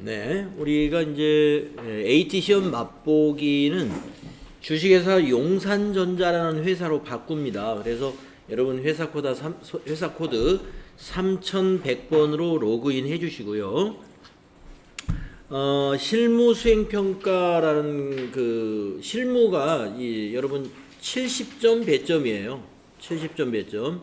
네, 우리가 이제 AT 시험 맛보기는 주식회사 용산전자라는 회사로 바꿉니다. 그래서 여러분 회사 코드 3100번으로 로그인 해주시고요. 실무 수행 평가라는 그 실무가 여러분 70점 배점이에요. 70점 배점.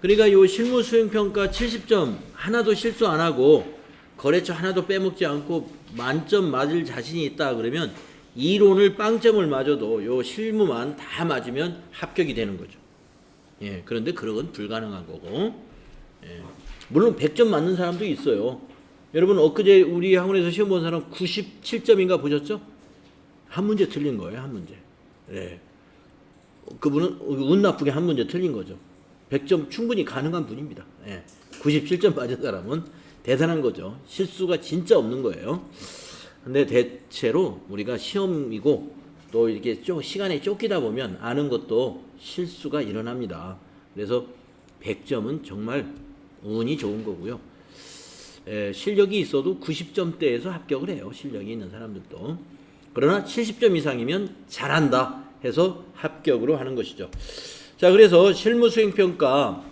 그러니까 요 실무 수행 평가 70점 하나도 실수 안 하고 거래처 하나도 빼먹지 않고 만점 맞을 자신이 있다 그러면 이론을 빵점을 맞아도 요 실무만 다 맞으면 합격이 되는 거죠. 예, 그런데 그런 건 불가능한 거고. 예, 물론 100점 맞는 사람도 있어요. 여러분 엊그제 우리 학원에서 시험 본 사람 97점인가 보셨죠? 한 문제 틀린 거예요. 한 문제. 예. 그분은 운 나쁘게 한 문제 틀린 거죠. 100점 충분히 가능한 분입니다. 예. 97점 맞은 사람은 대단한 거죠. 실수가 진짜 없는 거예요. 근데 대체로 우리가 시험이고 또 이렇게 시간에 쫓기다 보면 아는 것도 실수가 일어납니다. 그래서 100점은 정말 운이 좋은 거고요. 실력이 있어도 90점대에서 합격을 해요. 실력이 있는 사람들도. 그러나 70점 이상이면 잘한다 해서 합격으로 하는 것이죠. 자, 그래서 실무 수행 평가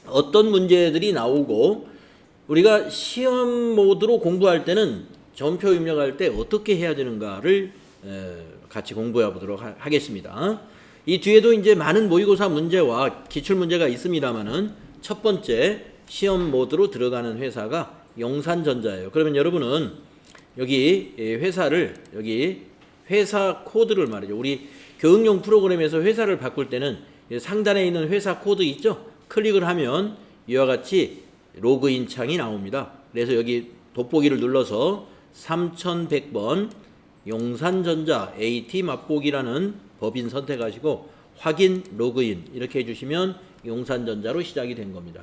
어떤 문제들이 나오고 우리가 시험 모드로 공부할 때는 점표 입력할 때 어떻게 해야 되는가를 같이 공부해 보도록 하겠습니다. 이 뒤에도 이제 많은 모의고사 문제와 기출 문제가 있습니다만은 첫 번째 시험 모드로 들어가는 회사가 용산전자예요. 그러면 여러분은 여기 회사를 여기 회사 코드를 말이죠. 우리 교육용 프로그램에서 회사를 바꿀 때는 상단에 있는 회사 코드 있죠? 클릭을 하면 이와 같이 로그인 창이 나옵니다. 그래서 여기 돋보기를 눌러서 3100번 용산전자 AT 맛보기라는 법인 선택하시고 확인 로그인 이렇게 해주시면 용산전자로 시작이 된 겁니다.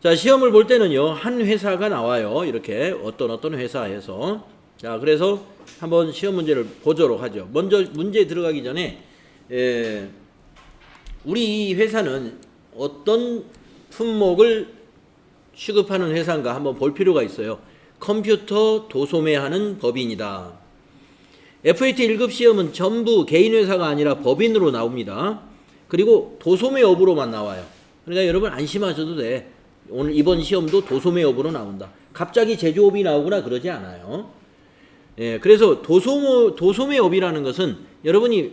자, 시험을 볼 때는요 한 회사가 나와요. 이렇게 어떤 회사에서. 자, 그래서 한번 시험 문제를 보도록 하죠. 먼저 문제 들어가기 전에 우리 이 회사는 어떤 품목을 취급하는 회사인가 한번 볼 필요가 있어요. 컴퓨터 도소매하는 법인이다. FAT 1급 시험은 전부 개인 회사가 아니라 법인으로 나옵니다. 그리고 도소매 업으로만 나와요. 그러니까 여러분 안심하셔도 돼. 오늘 이번 시험도 도소매 업으로 나온다. 갑자기 제조업이 나오거나 그러지 않아요. 예, 그래서 도소매 업이라는 것은 여러분이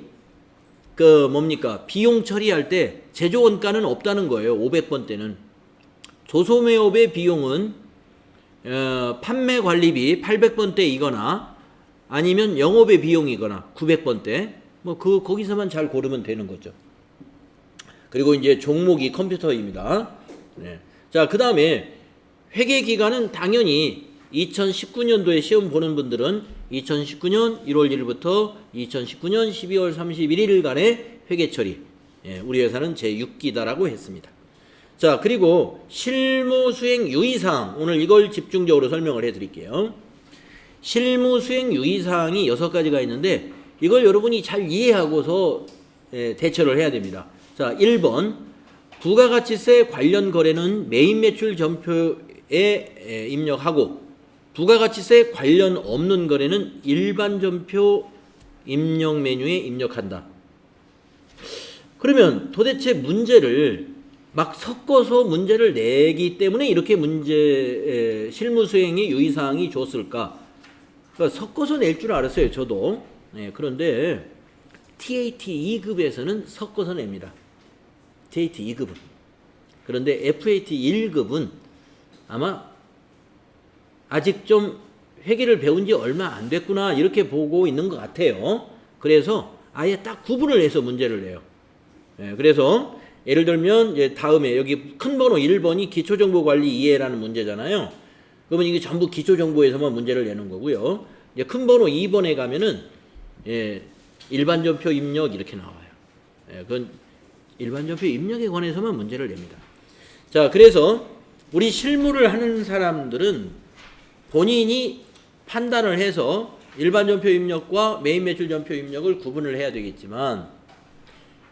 비용 처리할 때 제조 원가는 없다는 거예요. 500번 때는. 도소매업의 비용은 판매 관리비 800번대이거나 아니면 영업의 비용이거나 900번대 거기서만 잘 고르면 되는 거죠. 그리고 이제 종목이 컴퓨터입니다. 네. 자, 그 다음에 회계 기간은 당연히 2019년도에 시험 보는 분들은 2019년 1월 1일부터 2019년 12월 31일간의 회계 처리. 예, 우리 회사는 제6기다라고 했습니다. 자, 그리고 실무 수행 유의사항 오늘 이걸 집중적으로 설명을 해드릴게요. 실무 수행 유의사항이 6가지가 있는데 이걸 여러분이 잘 이해하고서 대처를 해야 됩니다. 자, 1번 부가가치세 관련 거래는 메인 매출 점표에 입력하고 부가가치세 관련 없는 거래는 일반 점표 입력 메뉴에 입력한다. 그러면 도대체 문제를 막 섞어서 문제를 내기 때문에 이렇게 실무 수행의 유의사항이 줬을까? 그러니까 섞어서 낼 줄 알았어요, 저도. 네, 그런데 TAT 2급에서는 섞어서 냅니다. TAT 2급은. 그런데 FAT 1급은 아마 아직 좀 회계를 배운 지 얼마 안 됐구나 이렇게 보고 있는 것 같아요. 그래서 아예 딱 구분을 해서 문제를 내요. 네, 그래서 예를 들면 이제 다음에 여기 큰 번호 1번이 기초정보관리 이해라는 문제잖아요. 그러면 이게 전부 기초정보에서만 문제를 내는 거고요. 이제 큰 번호 2번에 가면은 일반점표 입력 이렇게 나와요. 그건 일반점표 입력에 관해서만 문제를 냅니다. 자, 그래서 우리 실무를 하는 사람들은 본인이 판단을 해서 일반점표 입력과 메인 매출 점표 입력을 구분을 해야 되겠지만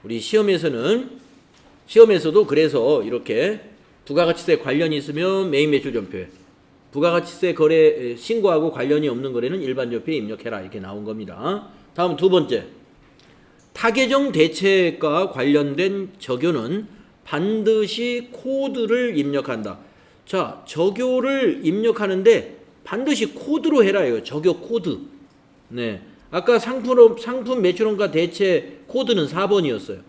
우리 시험에서도 그래서 이렇게 부가가치세 관련이 있으면 메인 매출 점표에 부가가치세 거래 신고하고 관련이 없는 거래는 일반 접표에 입력해라 이렇게 나온 겁니다. 다음 두 번째, 타계정 대체과 관련된 적요는 반드시 코드를 입력한다. 자, 적요를 입력하는데 반드시 코드로 해라요. 적요 코드. 네, 아까 상품 매출원가 대체 코드는 4번이었어요.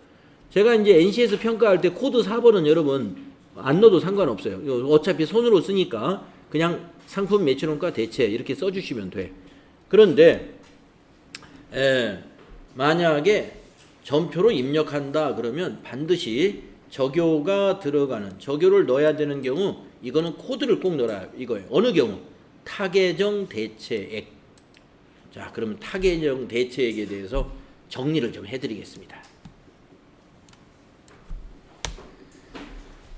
제가 이제 NC에서 평가할 때 코드 4번은 여러분 안 넣어도 상관없어요. 어차피 손으로 쓰니까 그냥 상품 매출원가 대체 이렇게 써주시면 돼. 그런데 만약에 전표로 입력한다 그러면 반드시 적요가 들어가는, 적요를 넣어야 되는 경우 이거는 코드를 꼭 넣어라 이거예요. 어느 경우? 타계정 대체액. 자, 그러면 타계정 대체액에 대해서 정리를 좀 해드리겠습니다.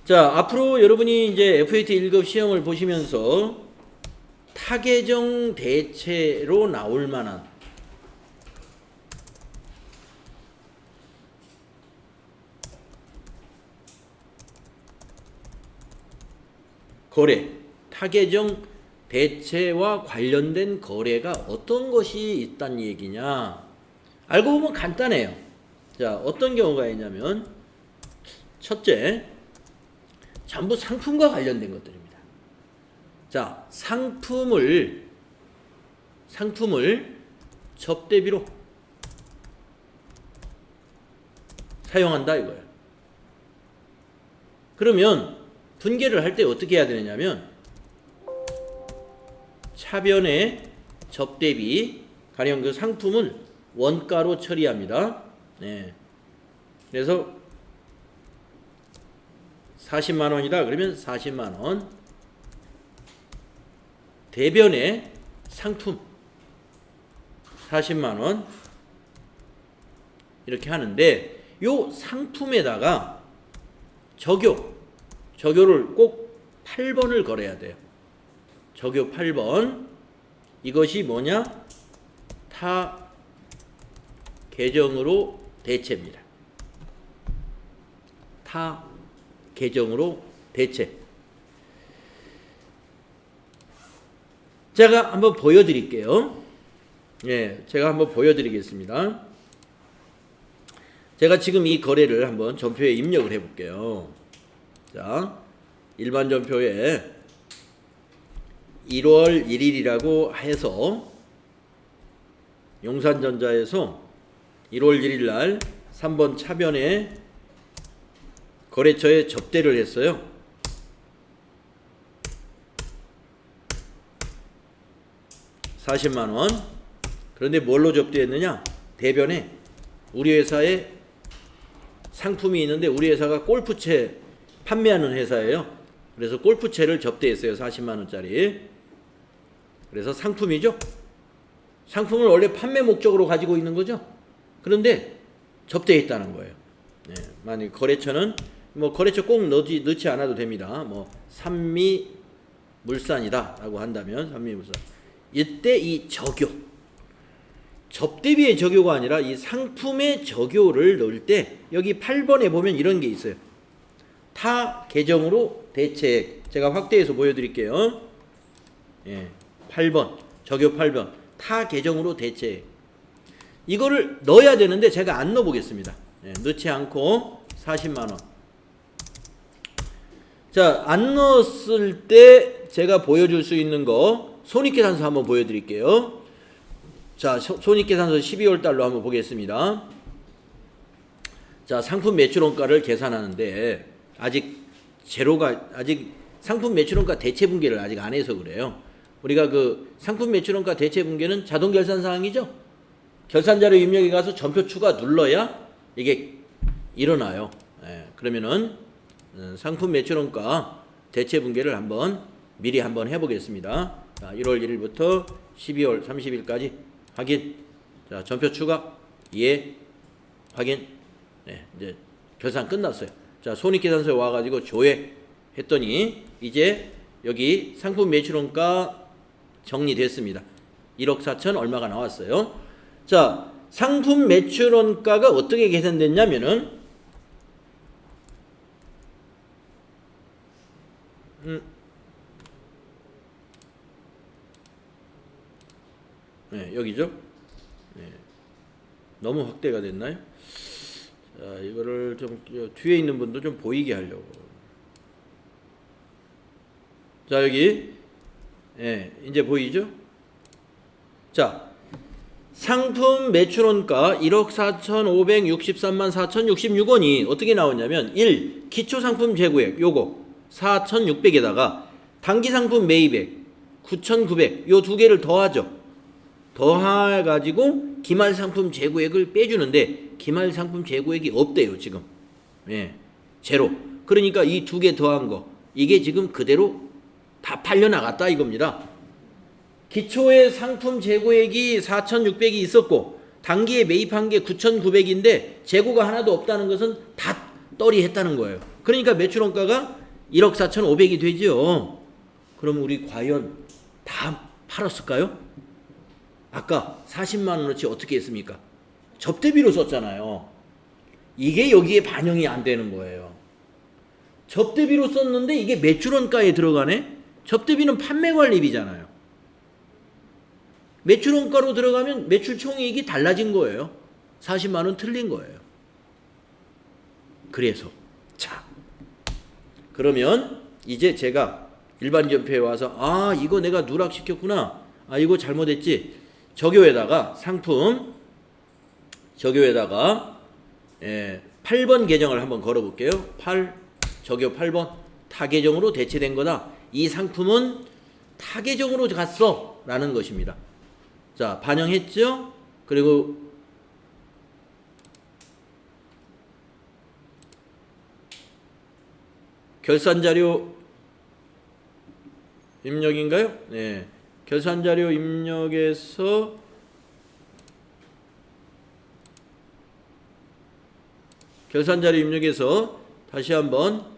자, 앞으로 여러분이 이제 FAT 1급 시험을 보시면서 타계정 대체로 나올 만한 거래, 타계정 대체와 관련된 거래가 어떤 것이 있다는 얘기냐. 알고 보면 간단해요. 자, 어떤 경우가 있냐면 첫째, 전부 상품과 관련된 것들입니다. 자, 상품을 접대비로 사용한다 이거예요. 그러면 분계를 할 때 어떻게 해야 되느냐면 차변의 접대비, 가령 그 상품을 원가로 처리합니다. 네. 그래서 40만 원이다 그러면 40만 원, 대변의 상품 40만 원 이렇게 하는데, 요 상품에다가 적요를 꼭 8번을 걸어야 돼요. 적요 8번. 이것이 뭐냐? 타 계정으로 대체입니다. 타 계정으로 대체. 제가 한번 보여드릴게요. 예, 제가 한번 보여드리겠습니다. 제가 지금 이 거래를 한번 전표에 입력을 해볼게요. 자, 일반 전표에 1월 1일이라고 해서 용산전자에서 1월 1일 날 3번 차변에 거래처에 접대를 했어요. (40만 원). 그런데 뭘로 접대했느냐? 대변에 우리 회사에 상품이 있는데, 우리 회사가 골프채 판매하는 회사예요. 그래서 골프채를 접대했어요. 40만 원짜리. 그래서 상품이죠. 상품을 원래 판매 목적으로 가지고 있는 거죠. 그런데 접대했다는 거예요. 네, 만약 거래처는 뭐 거래처 꼭 넣지 않아도 됩니다. 뭐 산미물산이다라고 한다면 산미물산. 이때 이 적요, 접대비의 적요가 아니라 이 상품의 적요를 넣을 때 여기 8번에 보면 이런 게 있어요. 타 계정으로 대체액. 제가 확대해서 보여드릴게요. 예, 8번 적요 8번 타 계정으로 대체액. 이거를 넣어야 되는데 제가 안 넣어보겠습니다. 예, 넣지 않고 40만 원. 자, 안 넣었을 때 제가 보여줄 수 있는 거 손익계산서 한번 보여드릴게요. 자, 손익계산서 12월 달로 한번 보겠습니다. 자, 상품 매출원가를 계산하는데 아직 상품 매출원가 대체 분계를 아직 안 해서 그래요. 우리가 그 상품 매출원가 대체 분계는 자동 결산 사항이죠. 결산자료 입력에 가서 전표 추가 눌러야 이게 일어나요. 예, 그러면은 상품 매출원가 대체 분계를 미리 한번 해보겠습니다. 자, 1월 1일부터 12월 30일까지 확인. 자, 전표 추가 예, 확인. 네, 이제 결산 끝났어요. 자, 손익계산서에 와가지고 조회했더니 이제 여기 상품 매출원가 정리됐습니다. 1억 4천 얼마가 나왔어요. 자, 상품 매출원가가 어떻게 계산됐냐면은 네, 여기죠. 네. 너무 확대가 됐나요? 자, 이거를 좀 뒤에 있는 분도 좀 보이게 하려고. 자, 여기 이제 보이죠? 자, 상품 매출원가 1억 4,563만 4,066원이 어떻게 나오냐면 1. 기초상품 재고액 요거 4,600에다가 단기상품 매입액 9,900 요 두 개를 더하죠. 더해가지고 기말상품 재고액을 빼주는데 기말상품 재고액이 없대요 지금. 제로. 그러니까 이 두 개 더한 거 이게 지금 그대로 다 팔려나갔다 이겁니다. 기초의 상품 재고액이 4,600이 있었고 단기에 매입한 게 9,900인데 재고가 하나도 없다는 것은 다 떨이 했다는 거예요. 그러니까 매출원가가 1억 4,500이 되죠. 그럼 우리 과연 다 팔았을까요? 아까 40만 원어치 어떻게 했습니까? 접대비로 썼잖아요. 이게 여기에 반영이 안 되는 거예요. 접대비로 썼는데 이게 매출원가에 들어가네? 접대비는 판매관리비잖아요. 매출원가로 들어가면 매출 총이익이 달라진 거예요. 40만 원 틀린 거예요. 그래서 자 그러면 이제 제가 일반전표에 와서 아 이거 내가 누락시켰구나. 아 이거 잘못했지. 적요에다가 상품 적요에다가 8번 계정을 한번 걸어볼게요. 8 적요 8번 타계정으로 대체된 거다. 이 상품은 타계정으로 갔어 라는 것입니다. 자 반영했죠. 그리고 결산자료 입력인가요? 네. 결산자료 입력에서 다시 한번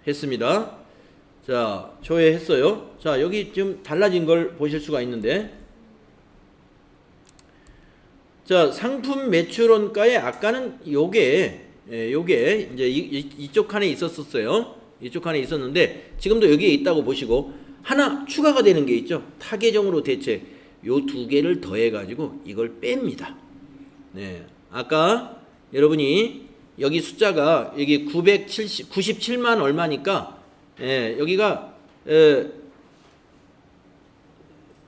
조회했습니다. 자, 조회했어요. 자, 여기 지금 달라진 걸 보실 수가 있는데, 자, 상품 매출원가에 아까는 요게 이제 이쪽 칸에 있었어요. 이쪽 칸에 있었는데 지금도 여기에 있다고 보시고 하나 추가가 되는 게 있죠. 타계정으로 대체 요 두 개를 더해 가지고 이걸 뺍니다. 네. 아까 여러분이 여기 숫자가 여기 97만 얼마니까 여기가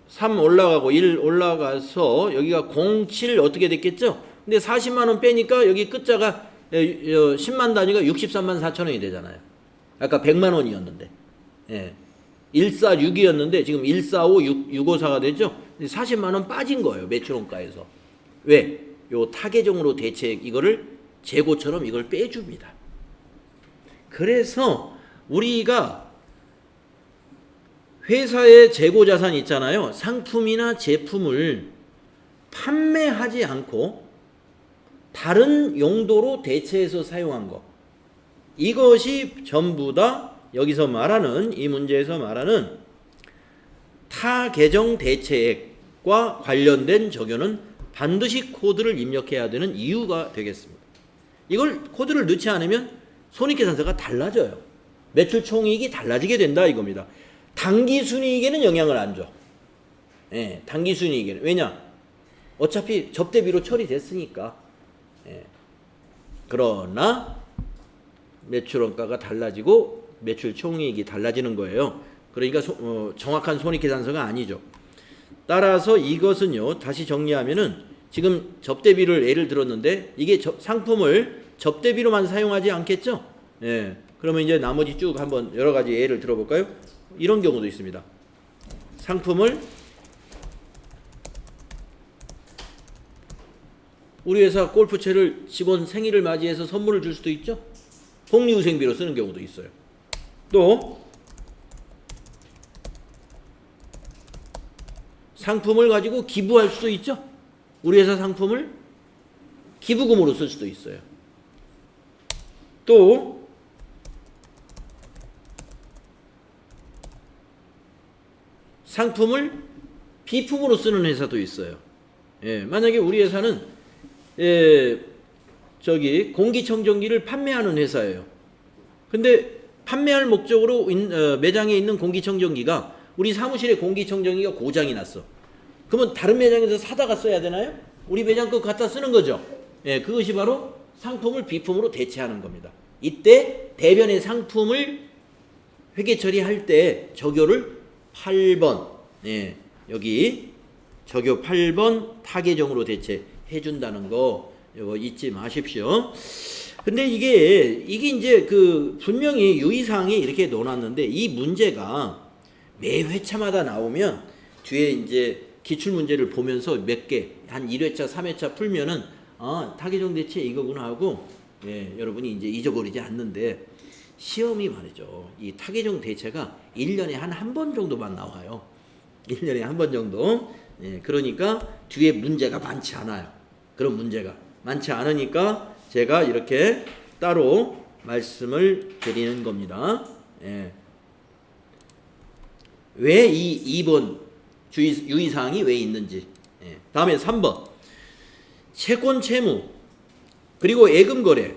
3 올라가고 1 올라가서 여기가 07 어떻게 됐겠죠? 근데 40만 원 빼니까 여기 끝자가 10만 단위가 63만 4천 원이 되잖아요. 아까 100만 원이었는데 146이었는데 지금 145 654가 되죠. 40만 원 빠진 거예요. 매출원가에서. 왜? 요 타계정으로 대책 이거를 재고처럼 이걸 빼줍니다. 그래서 우리가 회사의 재고자산 있잖아요. 상품이나 제품을 판매하지 않고 다른 용도로 대체해서 사용한 거. 이것이 전부 다 여기서 말하는 이 문제에서 말하는 타계정 대체액과 관련된 적용은 반드시 코드를 입력해야 되는 이유가 되겠습니다. 이걸 코드를 넣지 않으면 손익계산서가 달라져요. 매출 총이익이 달라지게 된다 이겁니다. 당기순이익에는 영향을 안 줘. 당기순이익에는. 왜냐? 어차피 접대비로 처리됐으니까. 그러나 매출원가가 달라지고 매출 총이익이 달라지는 거예요. 그러니까 정확한 손익계산서가 아니죠. 따라서 이것은요. 다시 정리하면은 지금 접대비를 예를 들었는데 이게 상품을 접대비로만 사용하지 않겠죠? 그러면 이제 나머지 쭉 한번 여러 가지 예를 들어볼까요? 이런 경우도 있습니다. 상품을 우리 회사 골프채를 직원 생일을 맞이해서 선물을 줄 수도 있죠. 복리후생비로 쓰는 경우도 있어요. 또 상품을 가지고 기부할 수도 있죠. 우리 회사 상품을 기부금으로 쓸 수도 있어요. 또 상품을 비품으로 쓰는 회사도 있어요. 만약에 우리 회사는 공기청정기를 판매하는 회사예요. 근데 판매할 목적으로 매장에 있는 공기청정기가 우리 사무실에 공기청정기가 고장이 났어. 그러면 다른 매장에서 사다가 써야 되나요? 우리 매장 거 갖다 쓰는 거죠. 예, 그것이 바로 상품을 비품으로 대체하는 겁니다. 이때 대변의 상품을 회계 처리할 때 적요를 8번, 예, 여기 적요 8번 타계정으로 대체해 준다는 거 이거 잊지 마십시오. 근데 이게 이제 그 분명히 유의사항에 이렇게 넣어놨는데 이 문제가 매 회차마다 나오면 뒤에 이제 기출 문제를 보면서 몇 개, 한 1회차, 3회차 풀면은 타계정 대체 이거구나 하고, 예, 여러분이 이제 잊어버리지 않는데 시험이 말이죠. 이 타계정 대체가 1년에 한 번 정도만 나와요. 1년에 한 번 정도. 예, 그러니까 뒤에 문제가 많지 않아요. 그런 문제가 많지 않으니까 제가 이렇게 따로 말씀을 드리는 겁니다. 예. 왜 이 2번 유의사항이 왜 있는지. 예. 다음에 3번 채권 채무 그리고 예금 거래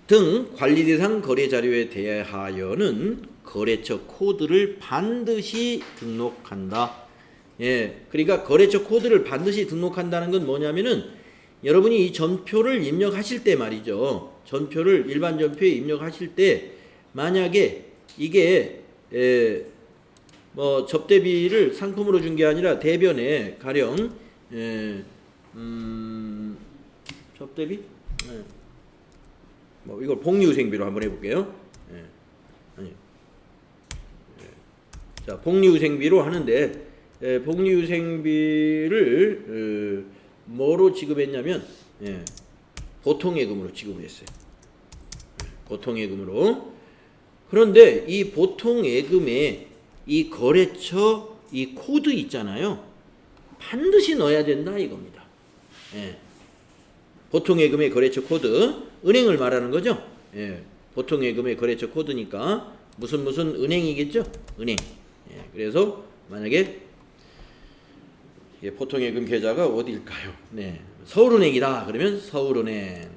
등 관리 대상 거래 자료에 대하여는 거래처 코드를 반드시 등록한다. 예, 그러니까 거래처 코드를 반드시 등록한다는 건 뭐냐면은 여러분이 이 전표를 입력하실 때 말이죠. 전표를 일반 전표에 입력하실 때 만약에 이게 뭐 접대비를 상품으로 준 게 아니라 대변에 가령 접대비 뭐 이걸 복리후생비로 한번 해볼게요. 자, 복리후생비로 하는데 복리후생비를 뭐로 지급했냐면 보통예금으로 지급을 했어요. 보통예금으로. 그런데 이 보통예금에 이 거래처 이 코드 있잖아요. 반드시 넣어야 된다 이겁니다. 예. 보통예금의 거래처 코드, 은행을 말하는 거죠. 예. 보통예금의 거래처 코드니까 무슨 은행이겠죠. 은행. 예. 그래서 만약에 보통예금 계좌가 어디일까요? 네. 서울은행이다. 그러면 서울은행.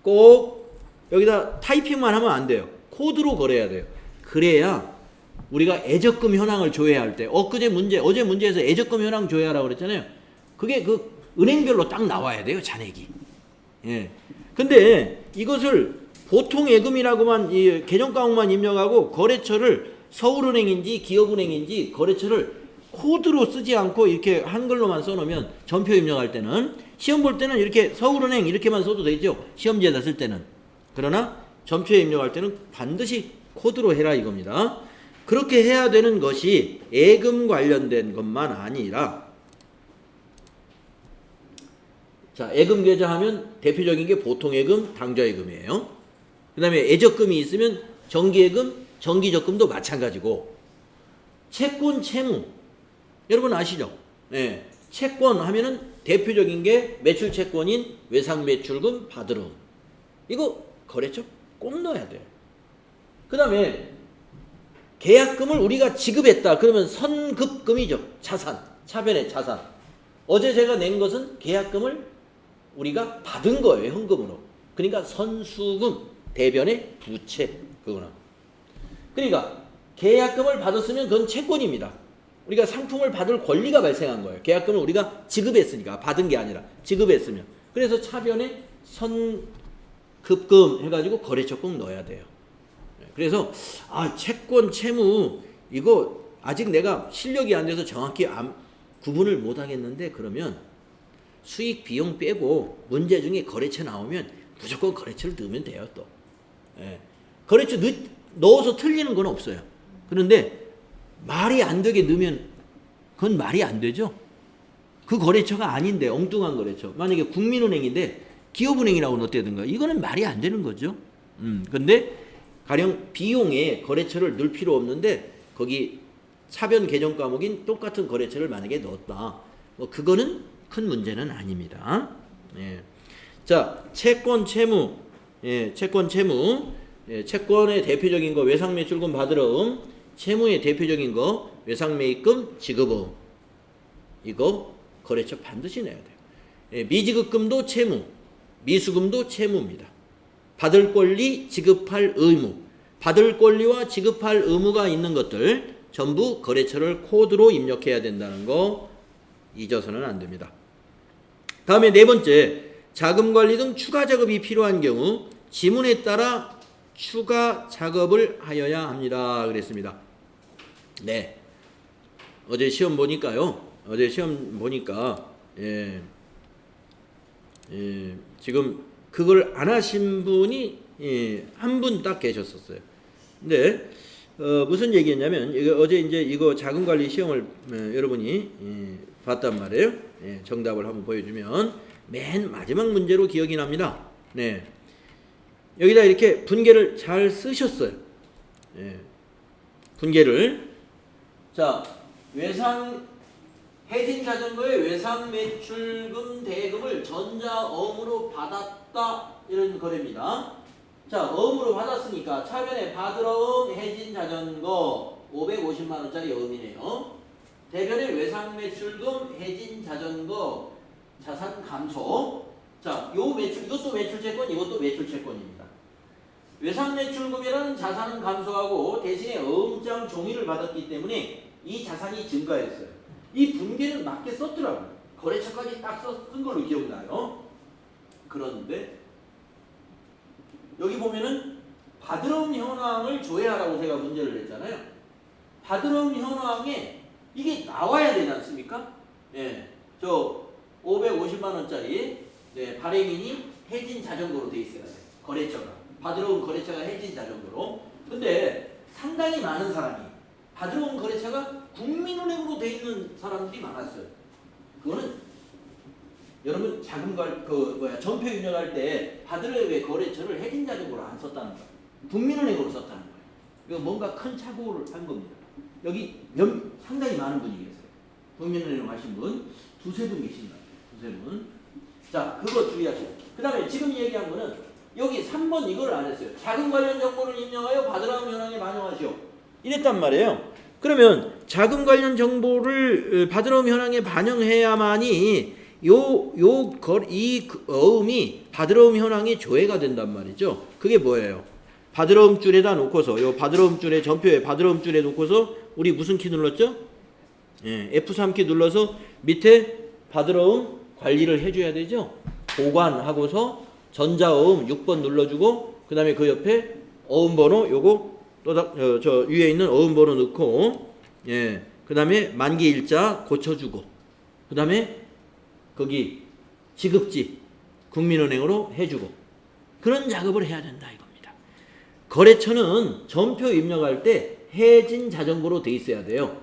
꼭 여기다 타이핑만 하면 안 돼요. 코드로 거래해야 돼요. 그래야 우리가 애적금 현황을 조회할 때 어제 문제에서 애적금 현황 조회하라고 그랬잖아요. 그게 그 은행별로 딱 나와야 돼요. 잔액이. 예. 근데 이것을 보통예금이라고만 이 계정과목만 입력하고 거래처를 서울은행인지 기업은행인지 거래처를 코드로 쓰지 않고 이렇게 한글로만 써놓으면 전표 입력할 때는 시험 볼 때는 이렇게 서울은행 이렇게만 써도 되죠. 시험지에다 쓸 때는. 그러나 전표에 입력할 때는 반드시 코드로 해라 이겁니다. 그렇게 해야 되는 것이 예금 관련된 것만 아니라 자, 예금 계좌 하면 대표적인 게 보통예금, 당좌예금이에요. 그 다음에 애적금이 있으면 정기예금, 정기적금도 마찬가지고 채권 채무 여러분 아시죠? 네. 채권 하면은 대표적인 게 매출 채권인 외상 매출금 받으러 이거 거래처 꼭 넣어야 돼요. 그 다음에 계약금을 우리가 지급했다. 그러면 선급금이죠. 자산, 차변의 자산. 어제 제가 낸 것은 계약금을 우리가 받은 거예요. 현금으로. 그러니까 선수금, 대변의 부채. 그거나. 그러니까 계약금을 받았으면 그건 채권입니다. 우리가 상품을 받을 권리가 발생한 거예요. 계약금을 우리가 지급했으니까. 받은 게 아니라 지급했으면. 그래서 차변에 선급금 해가지고 거래처 꼭 넣어야 돼요. 그래서 채권 채무 이거 아직 내가 실력이 안 돼서 정확히 구분을 못 하겠는데 그러면 수익 비용 빼고 문제 중에 거래처 나오면 무조건 거래처를 넣으면 돼요. 또 거래처 넣어서 틀리는 건 없어요. 그런데 말이 안 되게 넣으면 그건 말이 안 되죠. 그 거래처가 아닌데 엉뚱한 거래처. 만약에 국민은행인데 기업은행이라고 넣었다든가 이거는 말이 안 되는 거죠. 근데 가령 비용에 거래처를 넣을 필요 없는데 거기 차변 계정 과목인 똑같은 거래처를 만약에 넣었다. 뭐 그거는 큰 문제는 아닙니다. 예. 자, 채권 채무. 예, 채권 채무. 예, 채권의 대표적인 거 외상매출금 받으러음. 채무의 대표적인 거 외상매입금 지급음. 이거 거래처 반드시 내야 돼요. 예, 미지급금도 채무. 미수금도 채무입니다. 받을 권리, 지급할 의무. 받을 권리와 지급할 의무가 있는 것들 전부 거래처를 코드로 입력해야 된다는 거 잊어서는 안 됩니다. 다음에 네 번째, 자금 관리 등 추가 작업이 필요한 경우 지문에 따라 추가 작업을 하여야 합니다. 그랬습니다. 네. 어제 시험 보니까요. 지금 그걸 안 하신 분이 한 분 딱 계셨었어요. 근데 무슨 얘기했냐면 어제 이제 이거 자금 관리 시험을 여러분이 봤단 말이에요. 정답을 한번 보여주면 맨 마지막 문제로 기억이 납니다. 네. 여기다 이렇게 분계를 잘 쓰셨어요. 분계를. 자, 해진 자전거의 외상 매출금 대금을 전자어음으로 받았다. 이런 거래입니다. 자, 어음으로 받았으니까 차변에 받으러 음 해진 자전거 550만원짜리 어음이네요. 대변에 외상 매출금 해진 자전거 자산 감소. 자, 이것도 매출채권, 이것도 매출채권입니다. 외상 매출금이라는 자산은 감소하고 대신에 어음장 종이를 받았기 때문에 이 자산이 증가했어요. 이 분계는 맞게 썼더라고요. 거래처까지 딱 쓴 걸로 기억나요. 그런데 여기 보면은 받으러옴 현황을 조회하라고 제가 문제를 냈잖아요. 받으러옴 현황에 이게 나와야 되지 않습니까? 저 550만원짜리 발행인이 해진 자전거로 돼 있어야 돼요. 거래처가. 받으러온 거래처가 해진 자전거로. 근데 상당히 많은 사람이 받으러온 거래처가 국민은행으로 돼 있는 사람들이 많았어요. 그거는 여러분 전표 입력할 때 받으러의 거래처를 해진 자전거로 안 썼다는 거예요. 국민은행으로 썼다는 거예요. 이거 뭔가 큰 착오를 한 겁니다. 여기 상당히 많은 분이 계세요. 국민은행 하신 분 두세 분 계신다. 두세 분. 자, 그거 주의하시고. 그 다음에 지금 얘기한 거는 여기 3번 이걸 안 했어요. 자금 관련 정보를 입력하여 받으러온 현황에 반영하시오. 이랬단 말이에요. 그러면 자금 관련 정보를 받으러온 현황에 반영해야만이 이 어음이 받으러옴 현황에 조회가 된단 말이죠. 그게 뭐예요? 받으러옴 줄에다 놓고서 요 받으러옴 줄에 전표에 받으러옴 줄에 놓고서 우리 무슨 키 눌렀죠? F3 키 눌러서 밑에 받으러옴 관리를 해줘야 되죠. 보관하고서 전자어음 6번 눌러주고 그 다음에 그 옆에 어음번호 요거 또 저 위에 있는 어음번호 넣고 그 다음에 만기일자 고쳐주고 그 다음에 거기 지급지 국민은행으로 해주고 그런 작업을 해야 된다 이겁니다. 거래처는 전표 입력할 때 해진 자전거로 돼 있어야 돼요.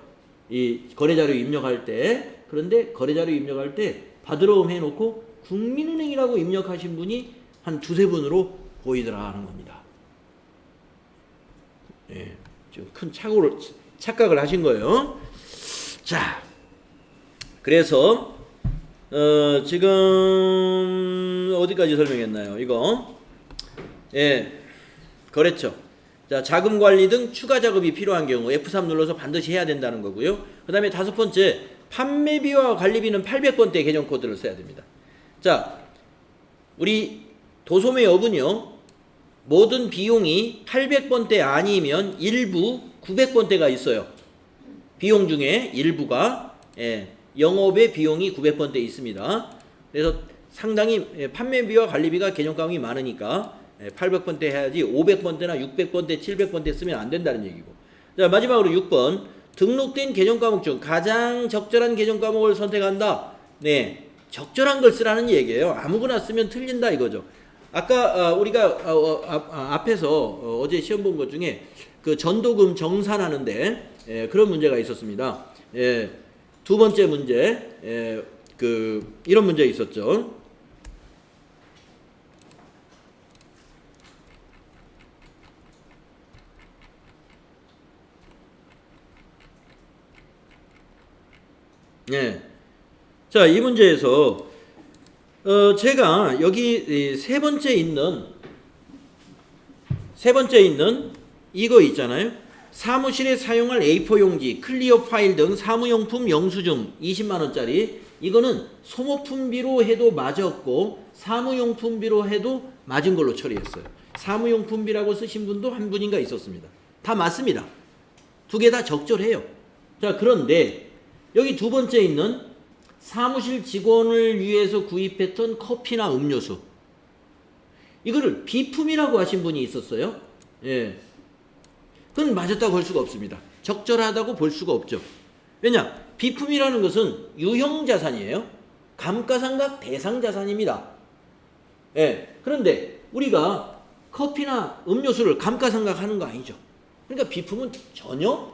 이 거래자료 입력할 때. 그런데 거래자료 입력할 때 받으러옴 해놓고 국민은행이라고 입력하신 분이 한 두세 분으로 보이더라 하는 겁니다. 좀 큰 착각을 하신 거예요. 자, 그래서 지금 어디까지 설명했나요? 이거 거래처. 자, 자금 관리 등 추가 작업이 필요한 경우 F3 눌러서 반드시 해야 된다는 거고요. 그 다음에 다섯 번째, 판매비와 관리비는 800번대 계정 코드를 써야 됩니다. 자, 우리 도소매 업은요, 모든 비용이 800번대 아니면 일부 900번대가 있어요. 비용 중에 일부가 영업의 비용이 900번대 있습니다. 그래서 상당히 판매비와 관리비가 계정가액이 많으니까 800번대 해야지 500번대나 600번대, 700번대 쓰면 안 된다는 얘기고. 자, 마지막으로 6번. 등록된 계정과목 중 가장 적절한 계정과목을 선택한다. 네, 적절한 걸 쓰라는 얘기예요. 아무거나 쓰면 틀린다 이거죠. 아까 우리가 앞에서 어제 시험 본 것 중에 그 전도금 정산하는데 그런 문제가 있었습니다. 두 번째 문제 이런 문제 있었죠. 자, 이 문제에서 제가 여기 세 번째 있는 이거 있잖아요. 사무실에 사용할 A4 용지, 클리어 파일 등 사무용품 영수증 20만원짜리. 이거는 소모품비로 해도 맞았고 사무용품비로 해도 맞은 걸로 처리했어요. 사무용품비라고 쓰신 분도 한 분인가 있었습니다. 다 맞습니다. 두 개 다 적절해요. 자, 그런데 여기 두 번째 있는 사무실 직원을 위해서 구입했던 커피나 음료수. 이거를 비품이라고 하신 분이 있었어요. 예. 그건 맞았다고 할 수가 없습니다. 적절하다고 볼 수가 없죠. 왜냐? 비품이라는 것은 유형자산이에요. 감가상각 대상자산입니다. 예. 그런데 우리가 커피나 음료수를 감가상각하는 거 아니죠. 그러니까 비품은 전혀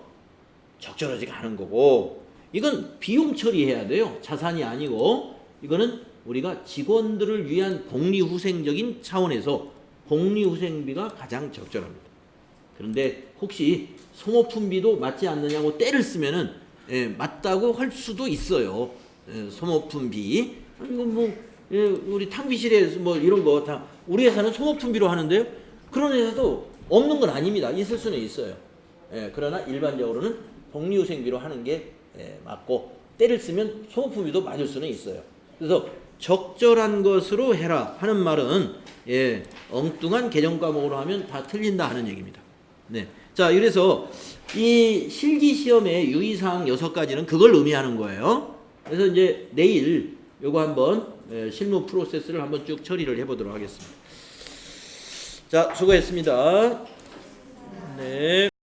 적절하지가 않은 거고, 이건 비용 처리해야 돼요. 자산이 아니고, 이거는 우리가 직원들을 위한 복리후생적인 차원에서 복리후생비가 가장 적절합니다. 그런데 혹시 소모품비도 맞지 않느냐고 떼를 쓰면은 맞다고 할 수도 있어요. 소모품비. 이건 뭐 우리 탕비실에 뭐 이런 거 다 우리 회사는 소모품비로 하는데요. 그런 회사도 없는 건 아닙니다. 있을 수는 있어요. 그러나 일반적으로는 복리후생비로 하는 게 맞고, 때를 쓰면 소모품비도 맞을 수는 있어요. 그래서 적절한 것으로 해라 하는 말은 엉뚱한 개정 과목으로 하면 다 틀린다 하는 얘기입니다. 네. 자, 이래서 이 실기 시험의 유의사항 6가지는 그걸 의미하는 거예요. 그래서 이제 내일 요거 한번 실무 프로세스를 한번 쭉 처리를 해보도록 하겠습니다. 자, 수고했습니다. 네.